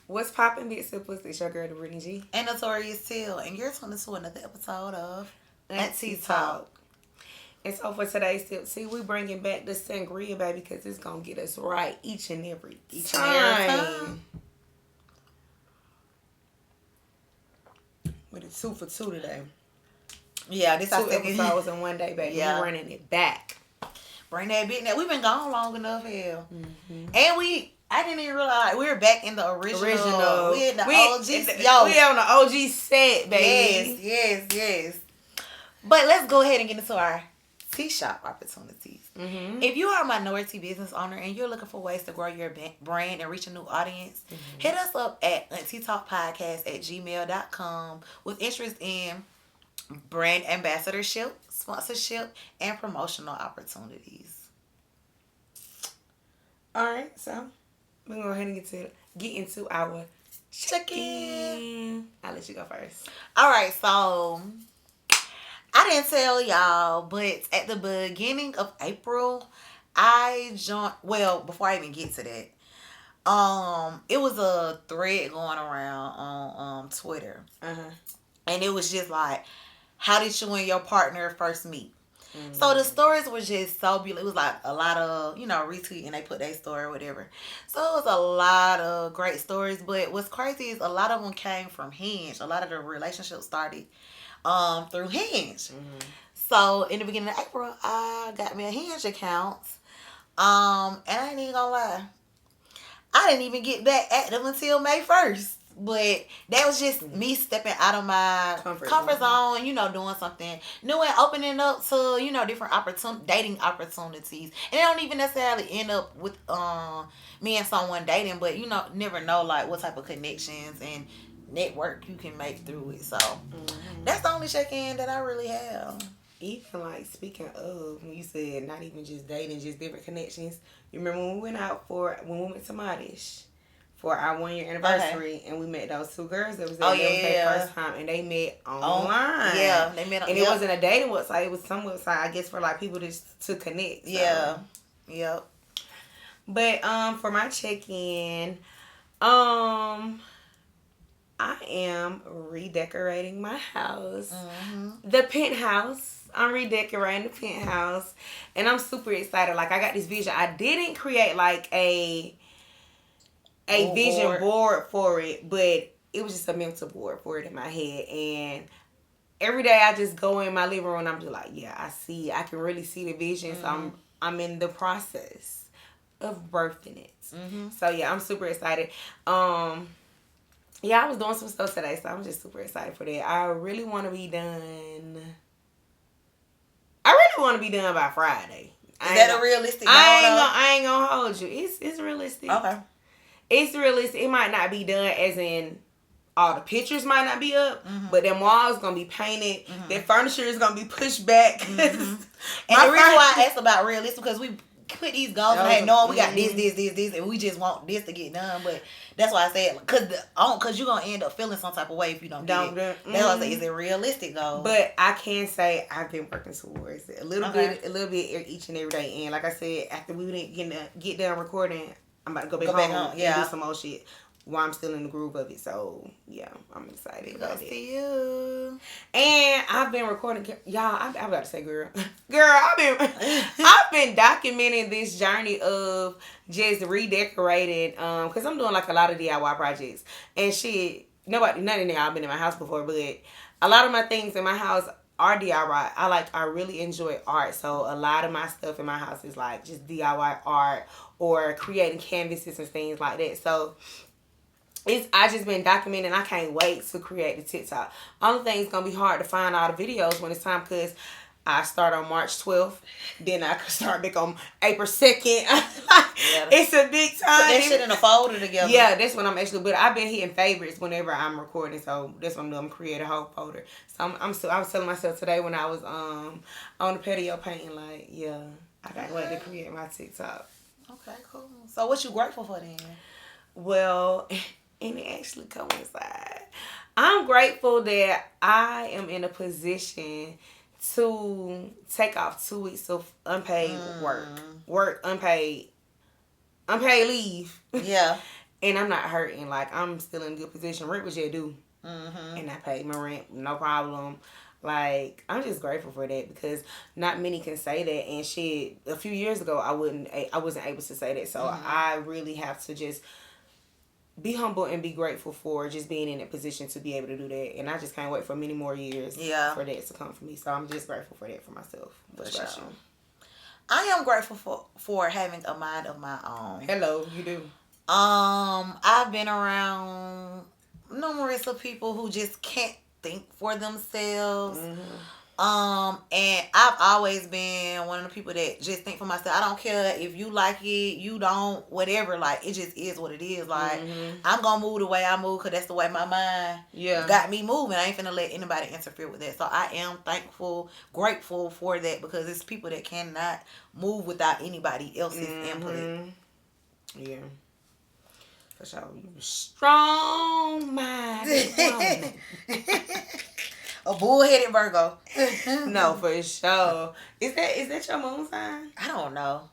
What's poppin', Big Sippers? It's your girl, the Brittany G. And Notorious Till, and you're tuning to another episode of AunTEA Talk. And so for today's tip, see, we bringing back the sangria, baby, because it's going to get us right each and every time. With a 2 for 2 today. Yeah, this 2 episodes in one day, baby. Yeah. We're running it back. Bring that bit. We've been gone long enough, hell. Mm-hmm. And I didn't even realize we were back in the original. We in the OG. We on the OG set, baby. Yes. But let's go ahead and get into our tea shop opportunities. Mm-hmm. If you are a minority business owner and you're looking for ways to grow your brand and reach a new audience, hit us up at AunTEATalkPodcast@gmail.com with interest in brand ambassadorship, sponsorship, and promotional opportunities. All right, so we're going to go ahead and get into our check-in. I'll let you go first. All right, so I didn't tell y'all, but at the beginning of April, I joined, well, before I even get to that, it was a thread going around on Twitter. And it was just like, how did you and your partner first meet? Mm-hmm. So the stories were just so beautiful. It was like a lot of, retweet, and they put their story or whatever. So it was a lot of great stories. But what's crazy is a lot of them came from Hinge. A lot of the relationships started through Hinge. Mm-hmm. So in the beginning of April, I got me a Hinge account. And I ain't even gonna lie, I didn't even get back active until May 1st. But that was just me stepping out of my comfort zone, doing something new and opening up to, different dating opportunities. And it don't even necessarily end up with me and someone dating, but never know like what type of connections and network you can make through it. So that's the only check-in that I really have. Even like speaking of, when you said not even just dating, just different connections. You remember when we went to Modish for our 1-year anniversary, and we met those 2 girls that was there. That was their first time, and they met online. Yeah, they met. And it wasn't a dating website; it was some website, I guess, for like people to connect. So. Yeah, yep. But for my check-in, I am redecorating my house, the penthouse. I'm redecorating the penthouse, and I'm super excited. Like, I got this vision. I didn't create like a vision board for it, but it was just a mental board for it in my head. And every day I just go in my living room and I'm just like, yeah, I can really see the vision. So I'm in the process of birthing it. So yeah, I'm super excited. Yeah, I was doing some stuff today, so I'm just super excited for that. I really want to be done by Friday. Is that a realistic goal? I ain't gonna hold you. It's realistic. Okay. It's realistic. It might not be done as in all the pictures might not be up, but them walls gonna be painted. The furniture is gonna be pushed back. And the reason why I asked about realistic because we put these goals and knowing we got this, and we just want this to get done. But that's why I said because you're gonna end up feeling some type of way if you don't do it. That's why I say, is it realistic goal? But I can say I've been working towards it a little bit each and every day. And like I said, after we didn't get done recording, I'm about to go back home and do some more shit while I'm still in the groove of it. So, yeah, I'm excited about it. See you. And I've been recording. Y'all, I'm about to say, girl, I've been documenting this journey of just redecorating. Because I'm doing like a lot of DIY projects. And shit, none of y'all been in my house before, but a lot of my things in my house are DIY. I really enjoy art. So a lot of my stuff in my house is like just DIY art or creating canvases and things like that. So I just been documenting. I can't wait to create the TikTok. Only thing is gonna be hard to find all the videos when it's time because I start on March 12th. Then I could start back on April 2nd. It's a big time. Put that shit in a folder together. Yeah, that's what I'm actually. But I've been hitting favorites whenever I'm recording, so that's what I'm doing. I'm creating a whole folder. So I was telling myself today when I was on the patio painting, like, yeah, I can't wait to create my TikTok. Okay, cool. So what you grateful for then? Well, and it actually coincides. I'm grateful that I am in a position to take off 2 weeks of unpaid work, unpaid leave. Yeah. and I'm not hurting. Like, I'm still in a good position. Rent was just due. Mm-hmm. And I paid my rent, no problem. Like, I'm just grateful for that because not many can say that. And shit, a few years ago, I wasn't able to say that. So I really have to just be humble and be grateful for just being in a position to be able to do that. And I just can't wait for many more years for that to come for me. So I'm just grateful for that for myself. For sure. I am grateful for having a mind of my own. Hello, you do. I've been around numerous of people who just can't think for themselves. And I've always been one of the people that just think for myself. I don't care if you like it, you don't, whatever. Like, it just is what it is. Like, I'm gonna move the way I move because that's the way my mind got me moving. I ain't finna let anybody interfere with that. So I am thankful, grateful for that because it's people that cannot move without anybody else's input. Yeah. For sure. You strong minded woman. A bullheaded Virgo. No, for sure. Is that your moon sign? I don't know.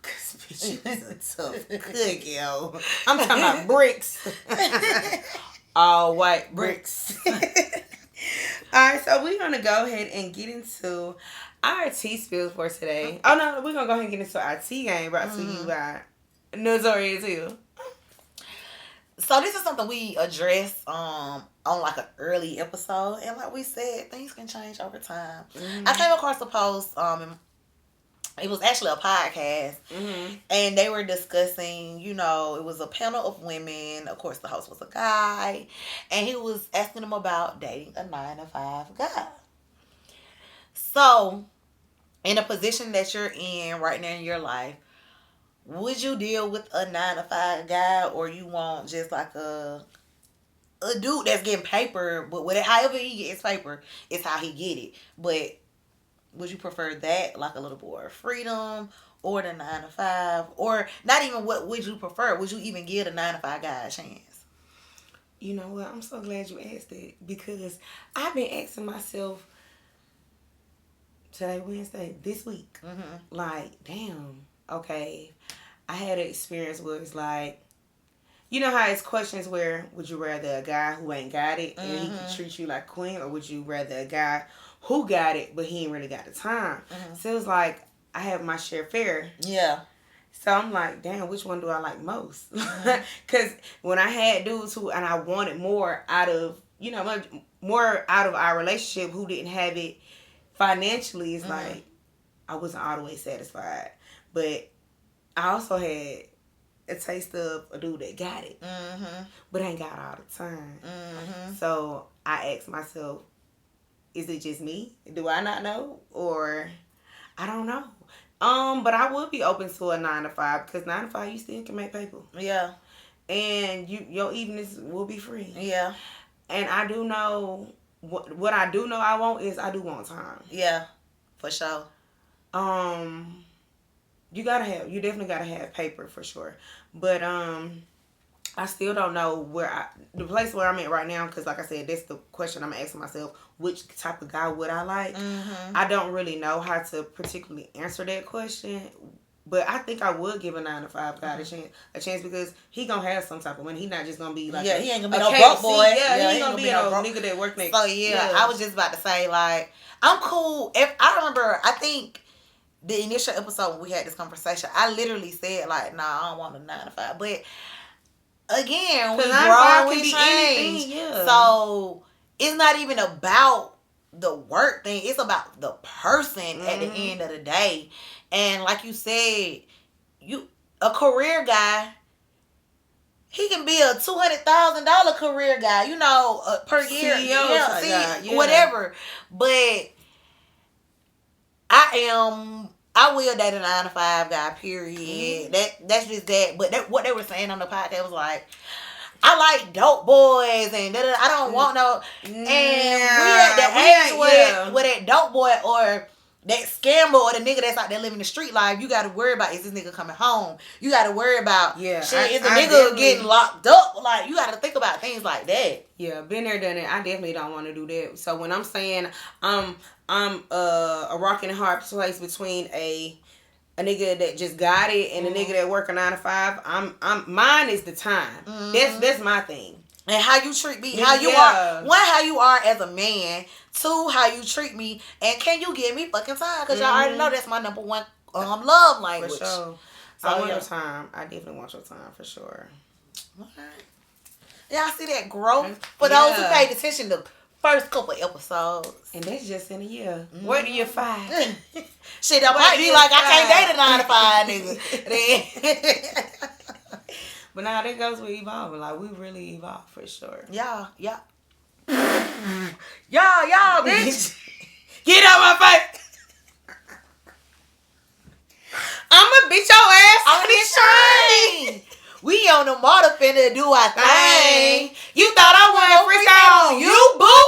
Cause bitch, you was a tough cookie, yo. I'm talking about bricks. All white bricks. Alright, so we're gonna go ahead and get into our tea spills for today. Oh no, we're gonna go ahead and get into our tea game brought to you by Notorious Hill. So this is something we addressed on like an early episode, and like we said, things can change over time. I came across a post. It was actually a podcast, and they were discussing. You know, it was a panel of women. Of course, the host was a guy, and he was asking them about dating a 9-to-5 guy. So, in a position that you're in right now in your life, would you deal with a 9-to-5 guy, or you want just like a dude that's getting paper, but however he gets paper, it's how he get it. But would you prefer that, like a little more freedom, or the 9-to-5, or not even what would you prefer? Would you even give a 9-to-5 guy a chance? You know what? I'm so glad you asked that because I've been asking myself today, Wednesday, this week, like, damn, okay. I had an experience where it's like, you know how it's questions where would you rather a guy who ain't got it and he can treat you like a queen, or would you rather a guy who got it but he ain't really got the time? So it was like I have my share fair. Yeah. So I'm like, damn, which one do I like most? Because when I had dudes and I wanted more out of, you know, more out of our relationship who didn't have it financially, it's like I wasn't all the way satisfied. But I also had a taste of a dude that got it, but ain't got all the time. So I asked myself, is it just me? Do I not know? Or I don't know. But I would be open to a 9-to-5 because 9-to-5 you still can make paper. Yeah. And your evenings will be free. Yeah. And I do know what I do know I want is I do want time. Yeah. For sure. You definitely gotta have paper for sure. But I still don't know the place where I'm at right now, because like I said, that's the question I'm asking myself, which type of guy would I like? I don't really know how to particularly answer that question, but I think I would give a 9-to-5 guy a chance because he gonna have some type of money. He not just gonna be like he ain't gonna be no broke boy. Yeah, he ain't gonna be no nigga that work next. So I was just about to say, like, I'm cool. If I remember, I think the initial episode when we had this conversation, I literally said like, nah, I don't want a 9-to-5. But again, we grow, we change. Yeah. So it's not even about the work thing. It's about the person at the end of the day. And like you said, a career guy, he can be a $200,000 career guy, you know, per year, CEO, whatever. But I will date a 9-to-5 guy, period. That's just that. But what they were saying on the podcast was like, I like dope boys and I don't want no. And we at the age where that dope boy or that scammer or the nigga that's out there living the street life, you got to worry about, is this nigga coming home? You got to worry about, is the nigga getting locked up? Like, you got to think about things like that. Yeah, been there, done it. I definitely don't want to do that. So when I'm saying I'm a rock and a hard place between a a nigga that just got it and a nigga that work a 9 to 5. I'm mine is the time. That's my thing. And how you treat me, how you are. One, how you are as a man. Two, how you treat me. And can you give me fucking time? Because y'all already know that's my number one love language. For sure. So, I want your time. I definitely want your time for sure. Okay. Y'all see that growth? For those who paid attention to first couple episodes. And that's just in a year. Where do you find? Shit, that might be like, I can't date a 9 to 5 nigga. But now that goes with evolving. Like, we really evolve for sure. Yeah. Y'all, bitch. Get out my face. I'ma beat your ass on this train. We on the motor finna do our thing. You thought I wanted freestyle on you, boo?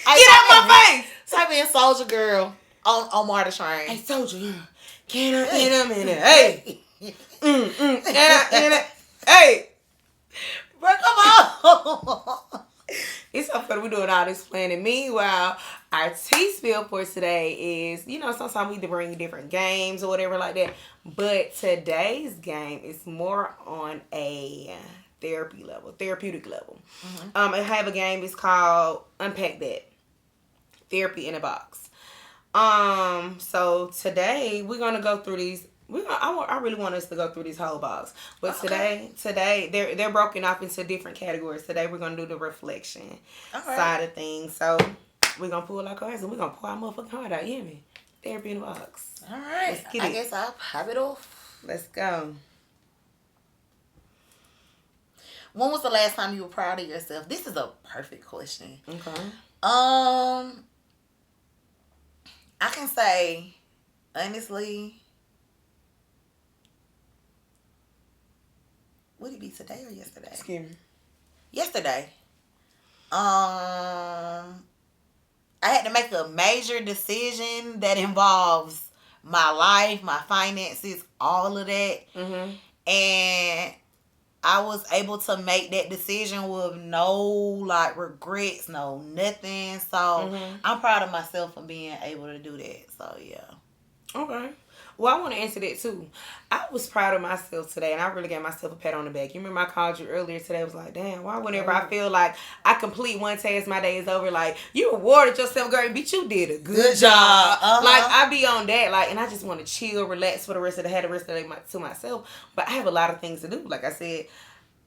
Get out my face. Type in Soldier Girl on Marta Train. Hey, Soldier, can I in a minute? Hey. Hey. Bro, come on. It's so funny we doing all this planning. Meanwhile, our tea spill for today is, sometimes we bring different games or whatever like that. But today's game is more on a therapeutic level. I have a game. It's called Unpack That. Therapy in a Box. So today we're gonna go through these. I really want us to go through this whole box. But today they're broken off into different categories. Today we're gonna do the reflection side of things. So we're gonna pull our cards and we're gonna pull our motherfucking heart out. You hear me? Therapy in a box. All right. I guess I'll pop it off. Let's go. When was the last time you were proud of yourself? This is a perfect question. Okay. I can say honestly. Would it be today or yesterday? Excuse me. Yesterday. I had to make a major decision that involves my life, my finances, all of that. And I was able to make that decision with no regrets, no nothing. So I'm proud of myself for being able to do that. So yeah. Okay. Well, I want to answer that too. I was proud of myself today, and I really gave myself a pat on the back. You remember I called you earlier today. I was like, damn, why whenever I feel like I complete one task, my day is over, like, you rewarded yourself, girl, bitch, you did a good job. Like, I be on that, like, and I just want to chill, relax for the rest of the day to myself. But I have a lot of things to do. Like I said,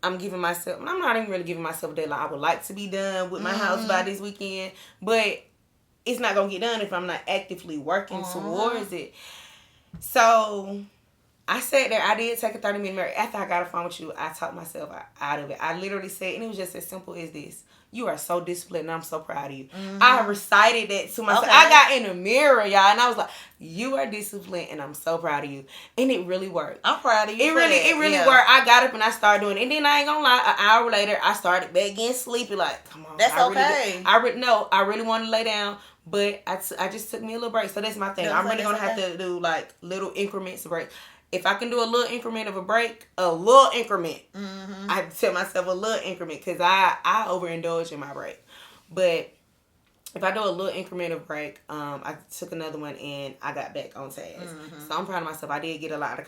I'm not even really giving myself a deadline. I would like to be done with my house by this weekend, but it's not going to get done if I'm not actively working towards it. So I sat there. I did take a 30-minute break. After I got a phone with you, I talked myself out of it. I literally said, and it was just as simple as this: you are so disciplined, and I'm so proud of you. I recited that to myself. I got in the mirror, y'all, and I was like, you are disciplined, and I'm so proud of you. And it really worked. I'm proud of you. It really worked. I got up and I started doing it. And then I ain't gonna lie, an hour later, I started back getting sleepy. Like, come on. That's okay. I really wanted to lay down. But I just took me a little break. So that's my thing. I'm really going to have to do little increments of break. If I can do a little increment of a break, a little increment. I have to tell myself a little increment because I overindulge in my break. But if I do a little increment of break, I took another one and I got back on task. So I'm proud of myself. I did get a lot of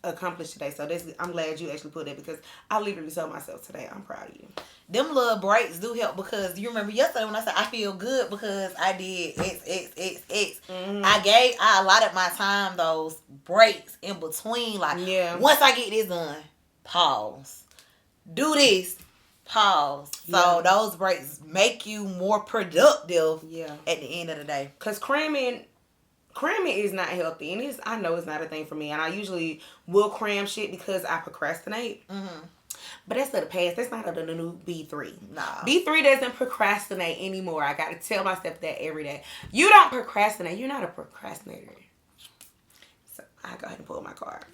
accomplished today. So I'm glad you actually put that because I literally told myself today, I'm proud of you. Them little breaks do help because you remember yesterday when I said I feel good because I did X. I allotted my time those breaks in between. Once I get this done, pause. Do this. Pause. So those breaks make you more productive at the end of the day. Because cramming is not healthy. And I know it's not a thing for me. And I usually will cram shit because I procrastinate. But that's of the past. That's not of the new B3. Nah. B3 doesn't procrastinate anymore. I got to tell myself that every day. You don't procrastinate. You're not a procrastinator. So I go ahead and pull my card.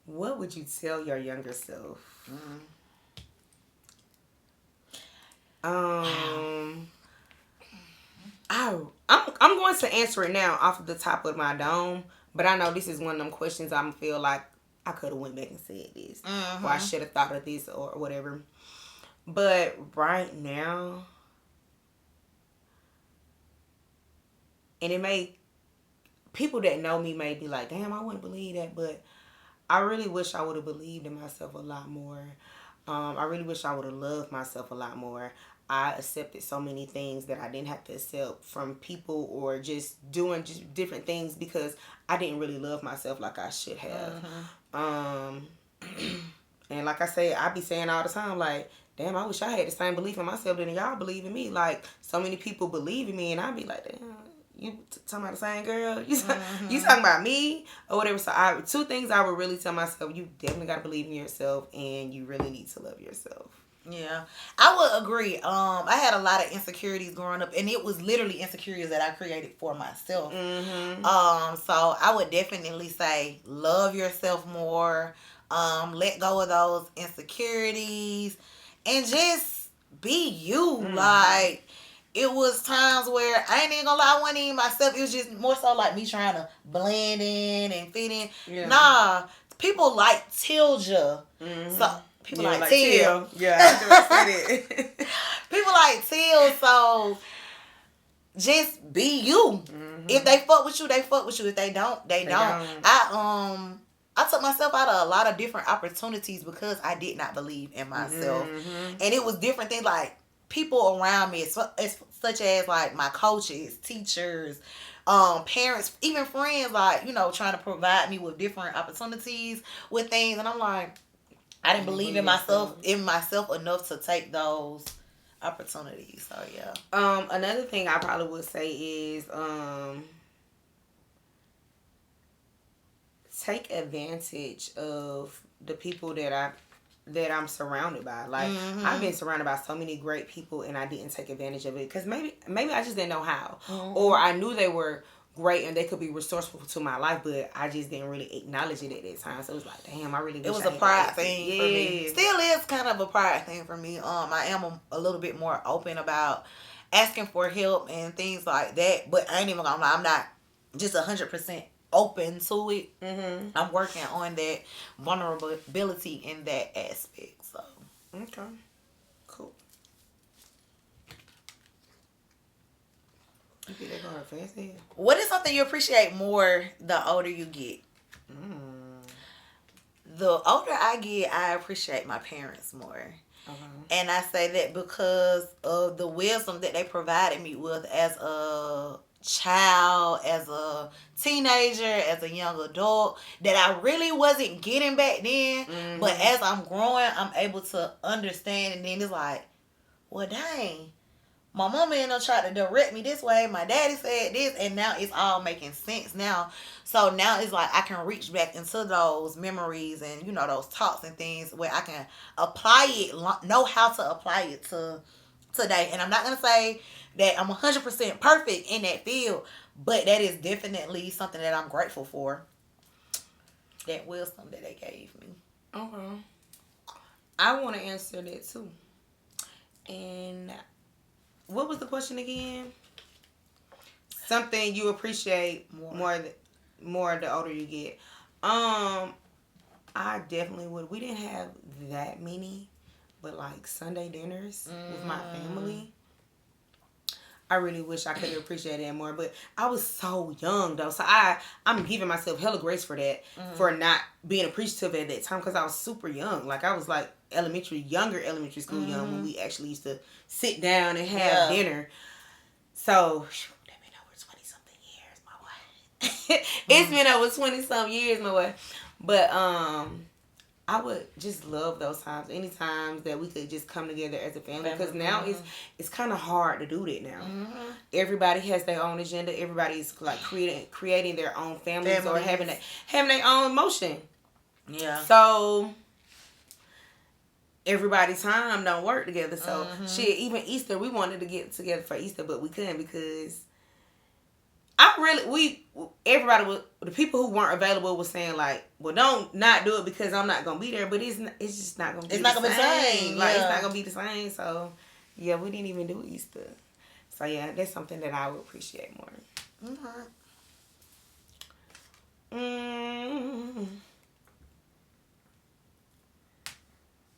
What would you tell your younger self? I'm going to answer it now off of the top of my dome, but I know this is one of them questions I feel like I could have went back and said this, or I should have thought of this, or whatever. But right now, And it may, people that know me may be like, damn, I wouldn't believe that. But I really wish I would have believed in myself a lot more. I really wish I would have loved myself a lot more. I accepted so many things that I didn't have to accept from people, or just doing just different things because I didn't really love myself like I should have. And like I say, I be saying all the time, like, damn, I wish I had the same belief in myself that y'all believe in me. Like, so many people believe in me, and I be like, damn, you talking about the same girl? You talking about me or whatever? So two things I would really tell myself: you definitely got to believe in yourself, and you really need to love yourself. Yeah, I would agree. I had a lot of insecurities growing up, and it was literally insecurities that I created for myself. So I would definitely say love yourself more. Let go of those insecurities, and just be you. Like, it was times where I ain't even gonna lie, I wasn't even myself. It was just more so like me trying to blend in and fit in. Yeah. Nah, people like Tilja. So people like Till. Yeah, I say that. People like Till, so just be you. If they fuck with you, they fuck with you. If they don't, they don't. I took myself out of a lot of different opportunities because I did not believe in myself. And it was different things, like people around me, such as like my coaches, teachers, parents, even friends, like, you know, trying to provide me with different opportunities with things. And I'm like, I didn't believe in myself enough to take those opportunities. So yeah. Another thing I probably would say is take advantage of the people that I'm surrounded by. Like, I've been surrounded by so many great people, and I didn't take advantage of it because maybe I just didn't know how, or I knew they were great and they could be resourceful to my life, but I just didn't really acknowledge it at that time. So it was like, damn, I really wish it was a pride thing for me. Still is kind of a pride thing for me. I am a little bit more open about asking for help and things like that, but I ain't even gonna lie, I'm not just 100% open to it. I'm working on that vulnerability in that aspect. So okay, cool. What is something you appreciate more the older you get? The older I get, I appreciate my parents more. And I say that because of the wisdom that they provided me with as a child, as a teenager, as a young adult, that I really wasn't getting back then. But as I'm growing, I'm able to understand. And then it's like, well, dang, my mama and them tried to direct me this way. My daddy said this, and now it's all making sense now. So now it's like I can reach back into those memories and, you know, those talks and things where I can apply it, know how to apply it to today. And I'm not going to say that I'm 100% perfect in that field, but that is definitely something that I'm grateful for. That wisdom that they gave me. Okay. I want to answer that too. And what was the question again? Something you appreciate more the older you get. I definitely would. We didn't have that many, but like Sunday dinners with my family. I really wish I could have appreciated it more, but I was so young though. So I'm giving myself hella grace for that, for not being appreciative at that time because I was super young. Like I was like younger elementary school young when we actually used to sit down and have dinner. So that been over 20-something years, my boy. It's been over 20-some years, my boy. But I would just love those times. Any times that we could just come together as a family. Because now it's kind of hard to do that now. Everybody has their own agenda. Everybody's like creating their own families or having their own motion. Yeah. So everybody's time don't work together. So even Easter, we wanted to get together for Easter, but we couldn't because the people who weren't available was saying like, well, don't not do it because I'm not gonna be there. But it's just not gonna be. It's not gonna be the same. Like it's not gonna be the same. So yeah, we didn't even do Easter. So yeah, that's something that I would appreciate more.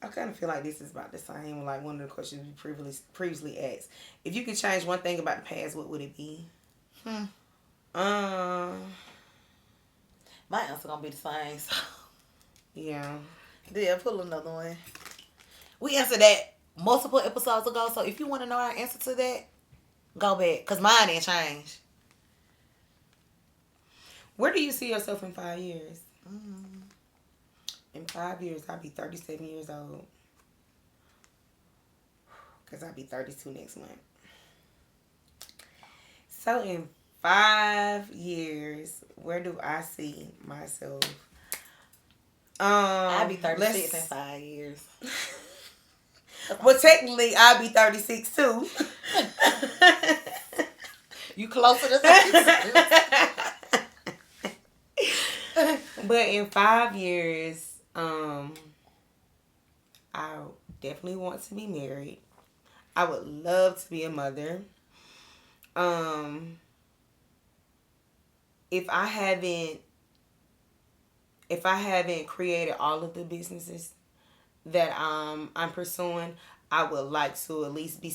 I kind of feel like this is about the same. Like one of the questions we previously asked. If you could change one thing about the past, what would it be? Um, My answer gonna be the same. So. yeah. Yeah, pull another one. We answered that multiple episodes ago, so if you want to know our answer to that, go back, because mine didn't change. Where do you see yourself in 5 years? Mm. In 5 years, I'll be 37 years old. Because I'll be 32 next month. So in 5 years, where do I see myself? I'll be 36 in 5 years. Well, technically, I'll be 36 too. You closer to 36. But in 5 years, I definitely want to be married. I would love to be a mother. If I haven't created all of the businesses that I'm pursuing, I would like to at least be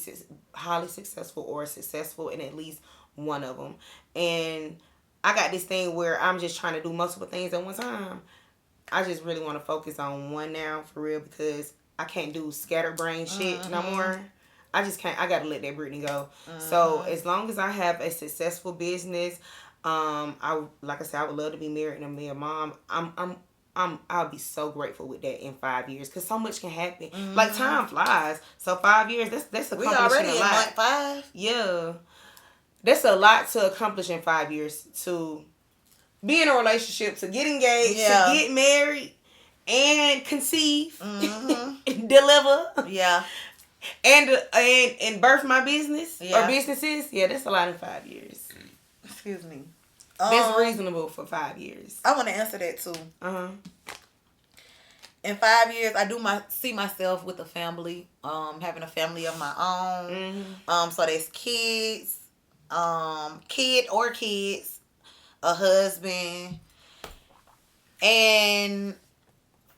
highly successful or successful in at least one of them. And I got this thing where I'm just trying to do multiple things at one time. I just really want to focus on one now for real, because I can't do scatterbrain shit no more. I just can't. I gotta let that Brittany go. So as long as I have a successful business, like I said, I would love to be married and be a mom. I'll be so grateful with that in 5 years, because so much can happen. Like, time flies. So 5 years, that's accomplishing We already a in lot. month 5. Yeah, that's a lot to accomplish in 5 years. To be in a relationship, to get engaged, to get married, and conceive, deliver, and birth my business or businesses. Yeah, that's a lot in 5 years. Excuse me. That's reasonable for 5 years. I want to answer that too. In 5 years, I do see myself with a family, having a family of my own. So there's kids, kids, a husband, and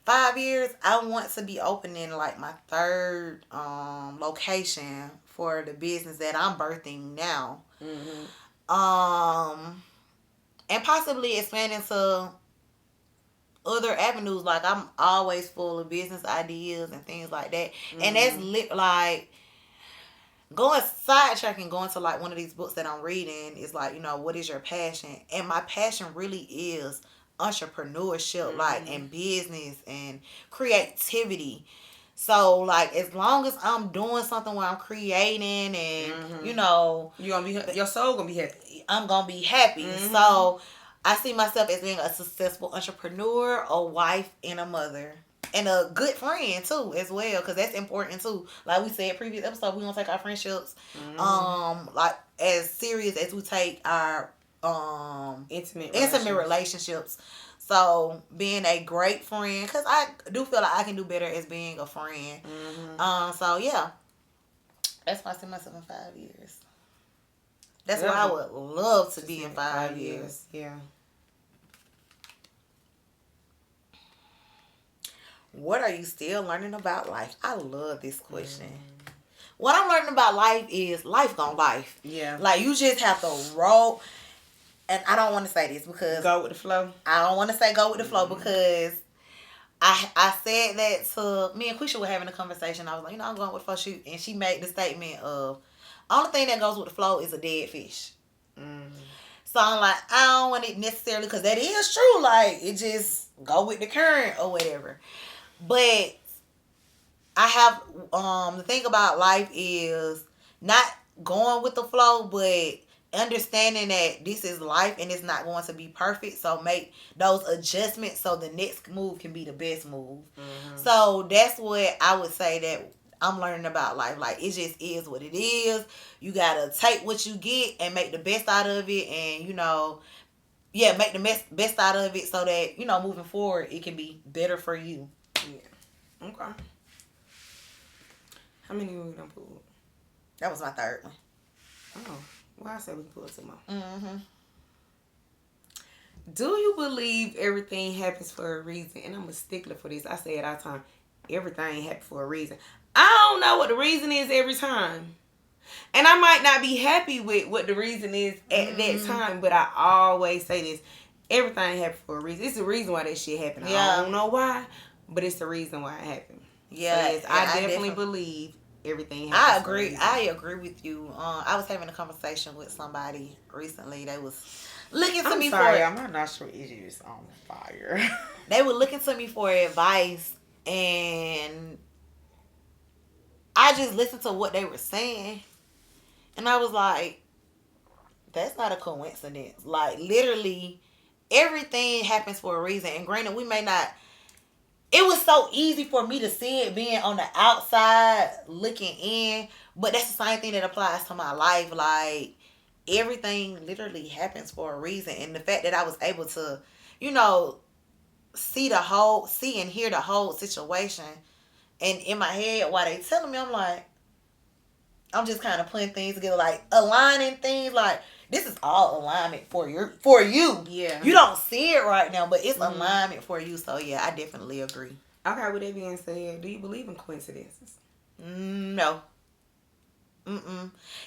5 years, I want to be opening like my third location for the business that I'm birthing now. And possibly expanding to other avenues. Like, I'm always full of business ideas and things like that. And that's like sidetracking, going to like one of these books that I'm reading is like, what is your passion? And my passion really is entrepreneurship, like, and business and creativity. So, like, as long as I'm doing something where I'm creating and, you're gonna be, your soul gonna be happy. I'm gonna be happy. So, I see myself as being a successful entrepreneur, a wife, and a mother. And a good friend, too, as well, because that's important, too. Like we said previous episode, we gonna take our friendships, like, as serious as we take our intimate relationships. So, being a great friend, because I do feel like I can do better as being a friend. So, yeah. That's why I see myself in 5 years. That's where I would love to be in 5 years. Yeah. What are you still learning about life? I love this question. What I'm learning about life is life gonna life. Yeah. Like, you just have to roll. And I don't want to say this because... Go with the flow. I don't want to say go with the flow because I said that to... Me and Quisha were having a conversation. I was like, I'm going with the flow. And she made the statement of, only thing that goes with the flow is a dead fish. So I'm like, I don't want it necessarily, because that is true. Like, it just go with the current or whatever. But I have... the thing about life is not going with the flow, but understanding that this is life and it's not going to be perfect, so make those adjustments so the next move can be the best move. So that's what I would say that I'm learning about life. Like, it just is what it is. You gotta take what you get and make the best out of it, and make the best out of it so that moving forward it can be better for you. Yeah. Okay. How many we done pulled? That was my third one. Oh. Well, I said we can pull some more. Do you believe everything happens for a reason? And I'm a stickler for this. I say it all the time. Everything happens for a reason. I don't know what the reason is every time. And I might not be happy with what the reason is at that time, but I always say this. Everything happened for a reason. It's the reason why that shit happened. Yeah. I don't know why, but it's the reason why it happened. Yeah, so yes, I definitely believe everything happens. I agree. I agree with you. I was having a conversation with somebody recently. They was looking to me for. I'm not sure it's just on fire. They were looking to me for advice, and I just listened to what they were saying, and I was like, "That's not a coincidence. Like literally, everything happens for a reason." And granted, we may not. It was so easy for me to see it being on the outside looking in, but that's the same thing that applies to my life. Like everything literally happens for a reason, and the fact that I was able to, see and hear the whole situation, and in my head while they telling me, I'm just kind of putting things together, like aligning things, like this is all alignment for you. Yeah. You don't see it right now, but it's alignment for you. So yeah, I definitely agree. Okay, with that being said, do you believe in coincidences? No.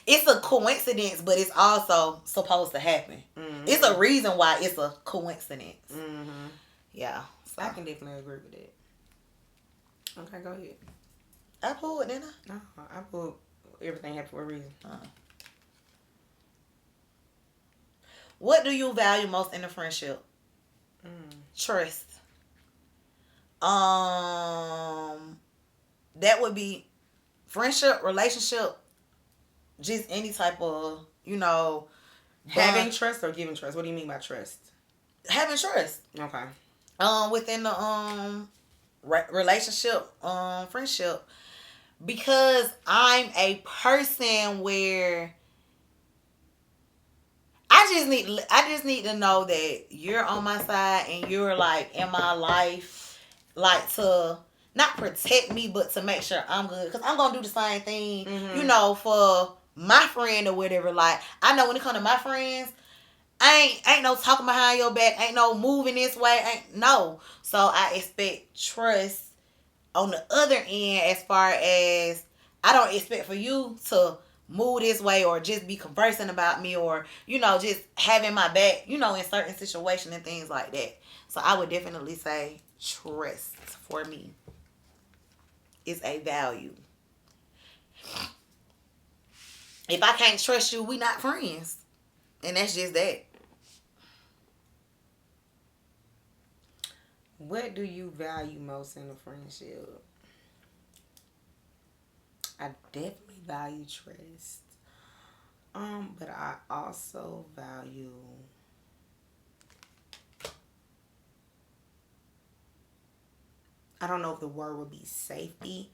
It's a coincidence, but it's also supposed to happen. Mm-hmm. It's a reason why it's a coincidence. Mm-hmm. Yeah. So. I can definitely agree with that. Okay, go ahead. I pulled, didn't I? No, I pulled everything happened for a reason. What do you value most in a friendship? Trust. That would be friendship, relationship, just any type of, having trust or giving trust. What do you mean by trust? Having trust. Okay. Within the relationship, friendship, because I'm a person where I just need to know that you're on my side and you're like in my life, like to not protect me, but to make sure I'm good. Because I'm gonna do the same thing, for my friend or whatever. Like I know when it comes to my friends, ain't no talking behind your back, ain't no moving this way, ain't no. So I expect trust on the other end, as far as I don't expect for you to move this way or just be conversing about me or, just having my back, in certain situations and things like that. So I would definitely say trust for me is a value. If I can't trust you, we not friends. And that's just that. What do you value most in a friendship? I definitely value trust. But I also value I don't know if the word would be safety,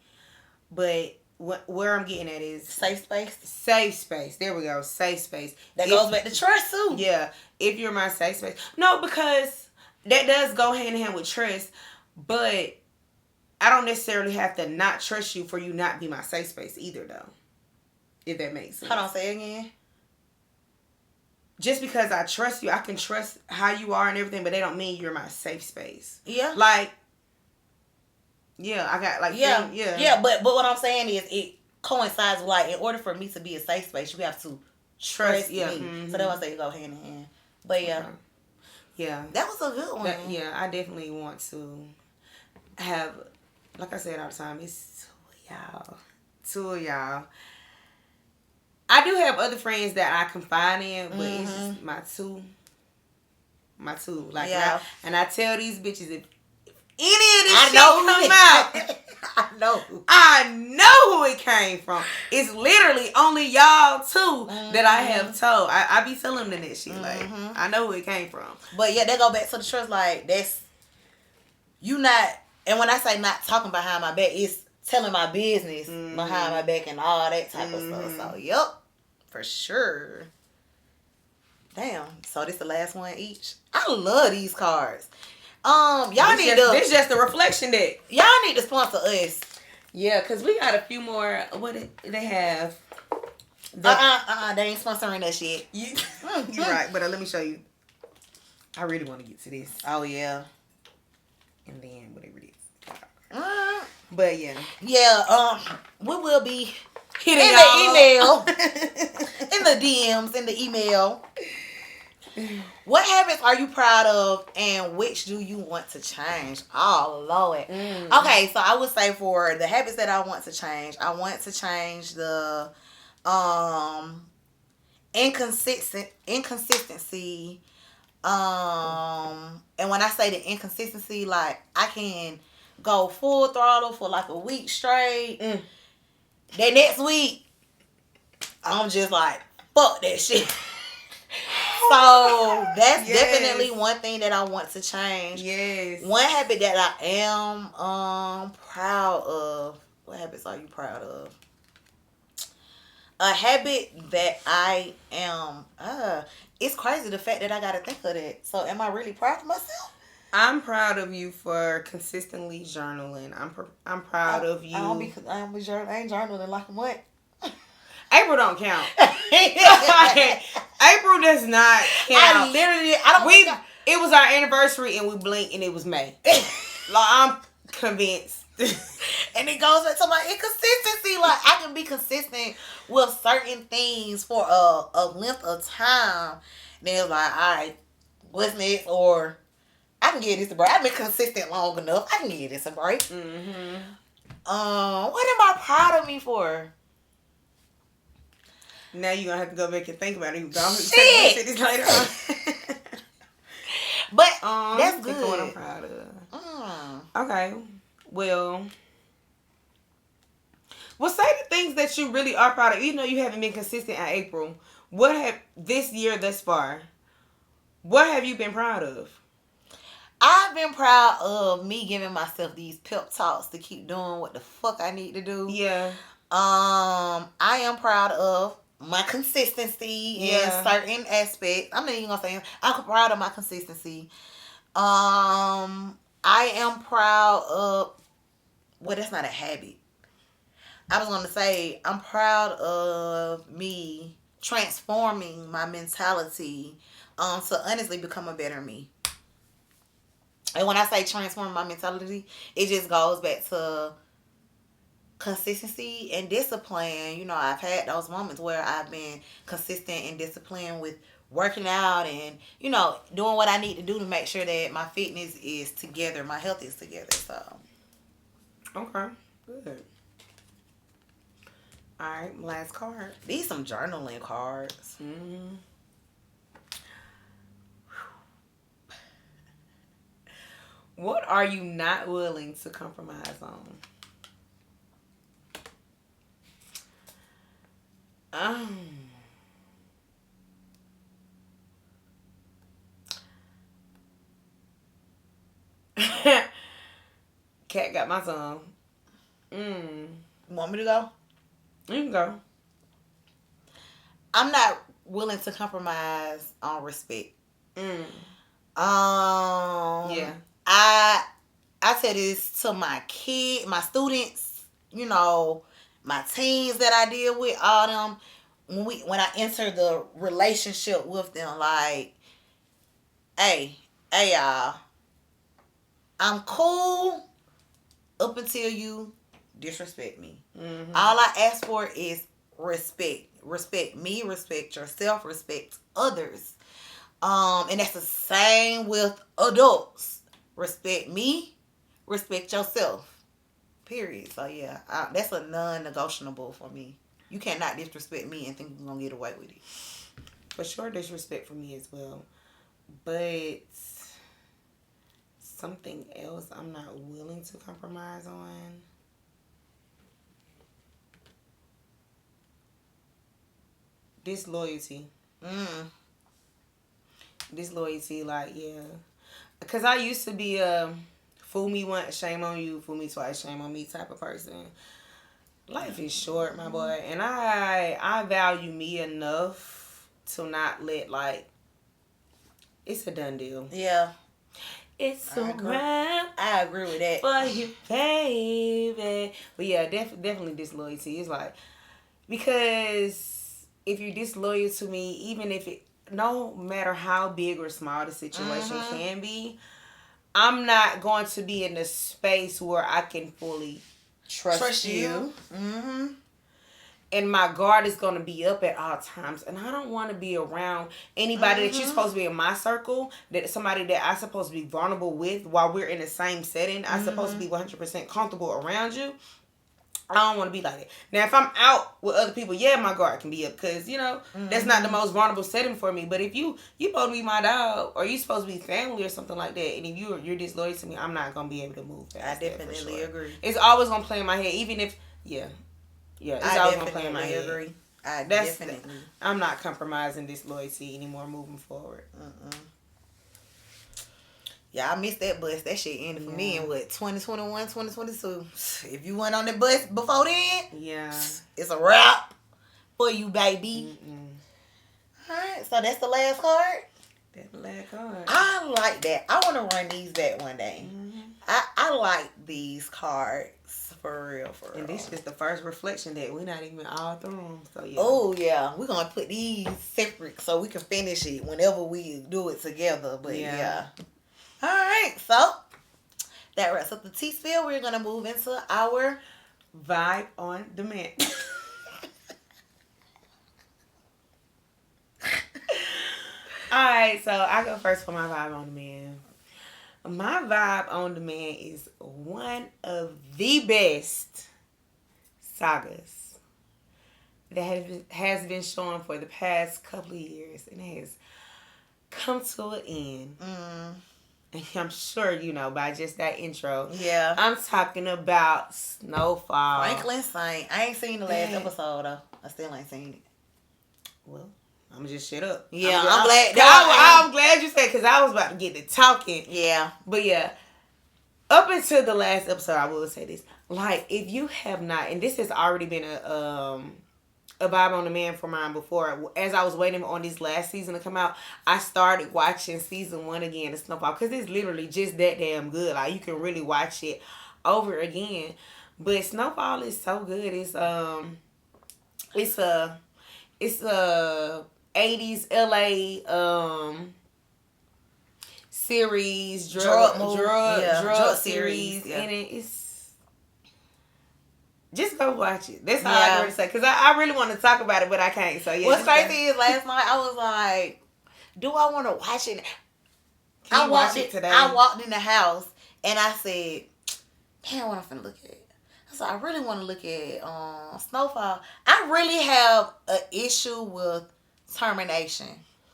but where I'm getting at is safe space. Safe space. There we go. Safe space. That goes back to trust too. Yeah. If you're my safe space. No, because that does go hand in hand with trust, but I don't necessarily have to not trust you for you not be my safe space either, though. If that makes sense. Hold on, say it again. Just because I trust you, I can trust how you are and everything, but they don't mean you're my safe space. Yeah. Like, yeah, I got like yeah. But what I'm saying is it coincides with, like, in order for me to be a safe space, you have to trust me. Mm-hmm. So that's why I say it go hand in hand. But yeah. Okay. Yeah. That was a good one. I definitely want to have, like I said all the time, it's two of y'all. I do have other friends that I confide in, but it's just my two. Like, and I tell these bitches, if any of this shit come out, I know who it came from. It's literally only y'all two that I have told. I be telling them that shit. Like, I know who it came from. But yeah, they go back to the trust. Like, that's, you not, and when I say not talking behind my back, it's telling my business behind my back and all that type of stuff. So, yep, for sure. Damn. So this the last one each. I love these cards. This just a reflection deck. Y'all need to sponsor us. Yeah, cause we got a few more. What they have? They ain't sponsoring that shit. You're right, but let me show you. I really want to get to this. Oh yeah. And then whatever it is. But yeah. Yeah. We will be Hitting in y'all the email, in the DMs, in the email. What habits are you proud of, and which do you want to change? Oh Lord. Okay, so I would say for the habits that I want to change the inconsistency. And when I say the inconsistency, like I can go full throttle for like a week straight. Then next week, I'm just like, fuck that shit. So that's definitely one thing that I want to change. Yes. One habit that I am proud of. What habits are you proud of? A habit that I am. It's crazy the fact that I gotta think of that. So am I really proud of myself? I'm proud of you for consistently journaling. I'm proud of you. I ain't journaling like what? April don't count. April does not count. It was our anniversary and we blinked and it was May. Like I'm convinced. And it goes back to my inconsistency. Like I can be consistent with certain things for a length of time. Then it's like, all right, what's next? Or I can give this a break. I've been consistent long enough. I can give this a break. What am I proud of me for? Now you're gonna have to go back and think about it. Shit. Later on. But that's good. What I'm proud of. Okay. Well, say the things that you really are proud of. Even though you haven't been consistent in April, what have this year thus far? What have you been proud of? I've been proud of me giving myself these pep talks to keep doing what the fuck I need to do. Yeah. I am proud of my consistency in certain aspects. I'm not even gonna say I'm proud of my consistency. I am proud of. Well, that's not a habit. I was gonna say I'm proud of me transforming my mentality to honestly become a better me. And when I say transform my mentality, it just goes back to consistency and discipline. You know, I've had those moments where I've been consistent and disciplined with working out and, you know, doing what I need to do to make sure that my fitness is together, my health is together. So, okay, good. All right, last card. These some journaling cards. What are you not willing to compromise on? Cat got my tongue. Want me to go? You can go. I'm not willing to compromise on respect. Yeah. I tell this to my my students, you know, my teens that I deal with, all them, when I enter the relationship with them, like, hey y'all, I'm cool up until you disrespect me. All I ask for is respect. Respect me, respect yourself, respect others. And that's the same with adults. Respect me, respect yourself. Period. So yeah, that's a non-negotiable for me. You cannot disrespect me and think you're gonna get away with it. For sure, disrespect for me as well. But something else I'm not willing to compromise on. Disloyalty. Disloyalty, like, yeah. Because I used to be a fool me once, shame on you, fool me twice, shame on me type of person. Life is short, my boy. And I value me enough to not let, like, it's a done deal. Yeah. It's a wrap. I agree with that. For you, baby. But yeah, definitely disloyalty. It's like, because if you're disloyal to me, even if it, no matter how big or small the situation can be, I'm not going to be in a space where I can fully trust you. and my guard is going to be up at all times, and I don't want to be around anybody that you're supposed to be in my circle, that somebody that I'm supposed to be vulnerable with while we're in the same setting. I'm supposed to be 100% comfortable around you. I don't want to be like that. Now, if I'm out with other people, yeah, my guard can be up because, you know, that's not the most vulnerable setting for me. But if you supposed to be my dog, or you supposed to be family or something like that, and if you're disloyal to me, I'm not going to be able to move past I definitely agree. It's always going to play in my head, even if, it's always going to play in my head. Agree. I'm not compromising disloyalty anymore moving forward. Yeah, I missed that bus. That shit ended for me in what, 2021, 2022. If you went on that bus before then, it's a wrap for you, baby. Alright, so that's the last card. That's the last card. I like that. I want to run these back one day. I like these cards. For real. And this is the first reflection that we're not even all through them. So yeah. Oh yeah, we're gonna put these separate so we can finish it whenever we do it together. But yeah. All right, so that wraps up the tea spill. We're gonna move into our vibe on demand. All right, so I go first for my vibe on demand. My vibe on demand is one of the best sagas that has been shown for the past couple of years, and it has come to an end. And I'm sure you know by just that intro. Yeah. I'm talking about Snowfall. Franklin Saint. I ain't seen the last episode though. I still ain't seen it. Well, I'm gonna just shut up. Yeah, I'm glad. I'm glad you said because I was about to get to talking. Yeah. But yeah, up until the last episode, I will say this. Like, if you have not, and this has already been a vibe on demand for mine before. As I was waiting on this last season to come out, I started watching season 1 again of Snowfall because it's literally just that damn good. Like, you can really watch it over again. But Snowfall is so good. It's a 80s LA series, drug series, and it's just go watch it. That's all I got to say. Because I really want to talk about it, but I can't. So yeah. What's crazy is last night I was like, do I want to watch it? I watched it today. I walked in the house and I said, damn, what I'm finna look at. So I really want to look at Snowfall. I really have an issue with termination.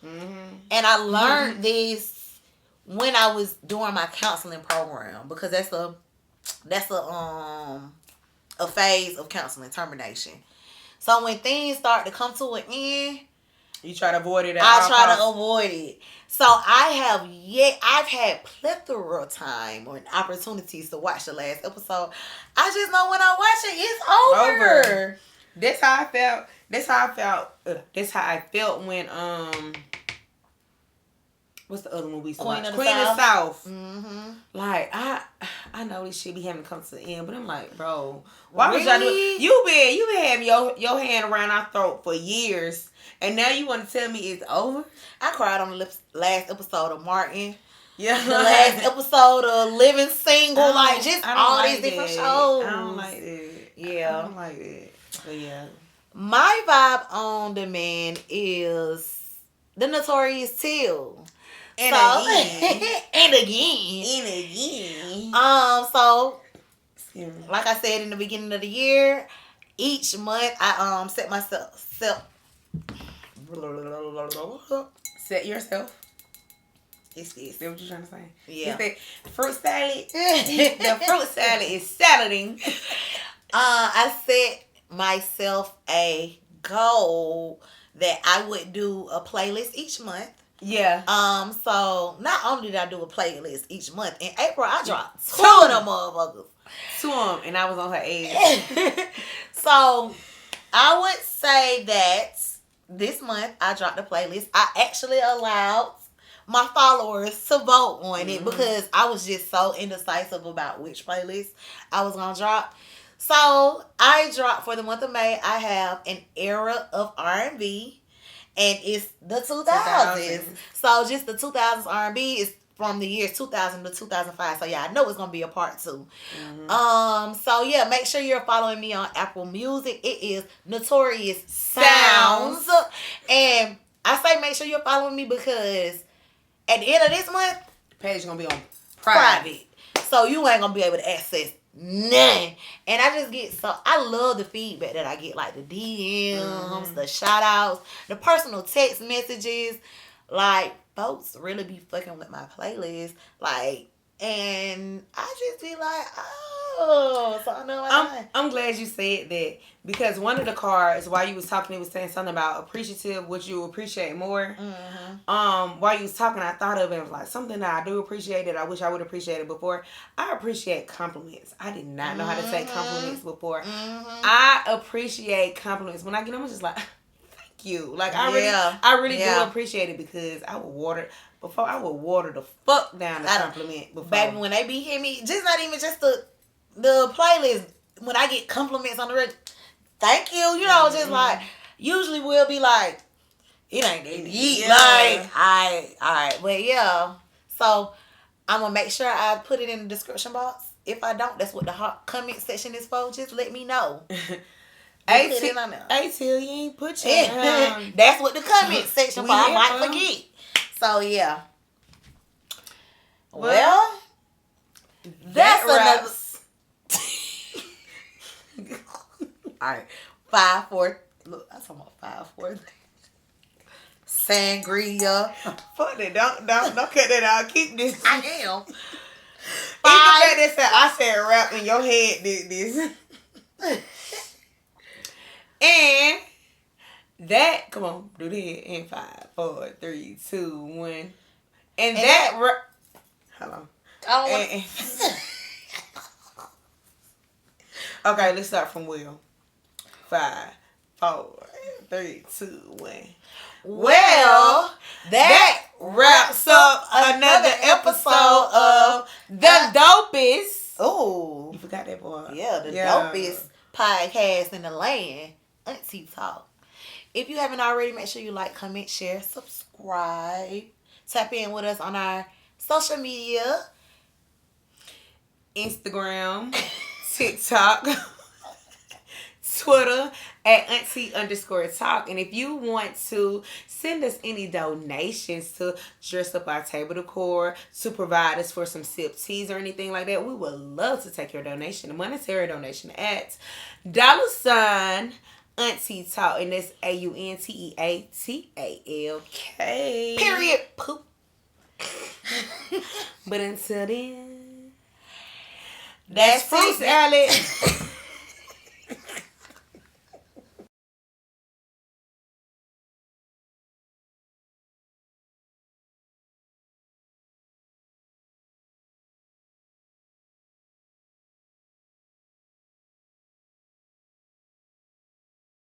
And I learned this when I was doing my counseling program because that's a phase of counseling, termination. So when things start to come to an end, you try to avoid it. I try to avoid it. So I've had plethora of time or opportunities to watch the last episode. I just know when I watch it, it's over. That's how I felt. That's how I felt when what's the other movie we Queen watched? of the South. Like I know this shit be having to come to the end, but I'm like, bro, why would y'all do it? You been having your hand around our throat for years, and now you want to tell me it's over? I cried on the last episode of Martin. Yeah, the last episode of Living Single, like just all like these different shows. I don't like it. Yeah, I don't like it. But yeah, my vibe on demand is the Notorious Till. And again. So, like I said in the beginning of the year, each month I set myself. Set yourself. It's Is that what you're trying to say? Yeah. It's the fruit salad. The fruit salad is salading. I set myself a goal that I would do a playlist each month. Yeah. So not only did I do a playlist each month, in April I dropped 2 of them motherfuckers. 2 of them, and I was on her age. So I would say that this month I dropped a playlist. I actually allowed my followers to vote on it because I was just so indecisive about which playlist I was gonna drop. So I dropped for the month of May. I have an era of R&B. And it's the 2000s. So just the 2000s R&B is from the years 2000 to 2005. So yeah, I know it's gonna be a part 2. So yeah, make sure you're following me on Apple Music. It is Notorious Sounds. And I say make sure you're following me because at the end of this month, The page is gonna be on private. So you ain't gonna be able to access none. And I just get I love the feedback that I get, like the DMs, the shout outs, the personal text messages. Like, folks really be fucking with my playlist. Like, and I just be like, oh, so I know I'm glad you said that, because one of the cards while you was talking, it was saying something about appreciative, which you appreciate more. While you was talking, I thought of it, was like something that I do appreciate that I wish I would appreciate it before. I appreciate compliments. I did not know how to say compliments before. I appreciate compliments. When I get them, I'm just like, thank you. Like I really do appreciate it, because I would water the fuck down the compliment before. Baby, when they be hitting me, just not even just the playlist, when I get compliments on the radio, thank you, you know, just like, usually we'll be like, it ain't that deep, like, alright, but yeah, so I'm gonna make sure I put it in the description box. If I don't, that's what the comment section is for. Just let me know. AunTEA, you ain't put your that's what the comment section for. I might forget. So yeah. Well, that's another. Alright. 5, 4. Look, I'm talking about 5, 4. Sangria. Fuck it. Don't cut that out. Keep this. I am. 5. I said rap in your head did this. And that, come on, do that in 5, 4, 3, 2, 1. And that hold on. Okay, let's start from Will. 5, 4, 3, 2, 1. Well, that wraps up another episode of The Dopest. Oh, You forgot that part. Yeah, the dopest podcast in the land, AunTEA Talk. If you haven't already, make sure you like, comment, share, subscribe. Tap in with us on our social media. Instagram, TikTok, Twitter at AunTEA_talk. And if you want to send us any donations to dress up our table decor, to provide us for some sip teas or anything like that, we would love to take your donation, a monetary donation, at $AunTEA Talk. And that's AunTEATALK. Period. Poop. But until then, That's fruit salad.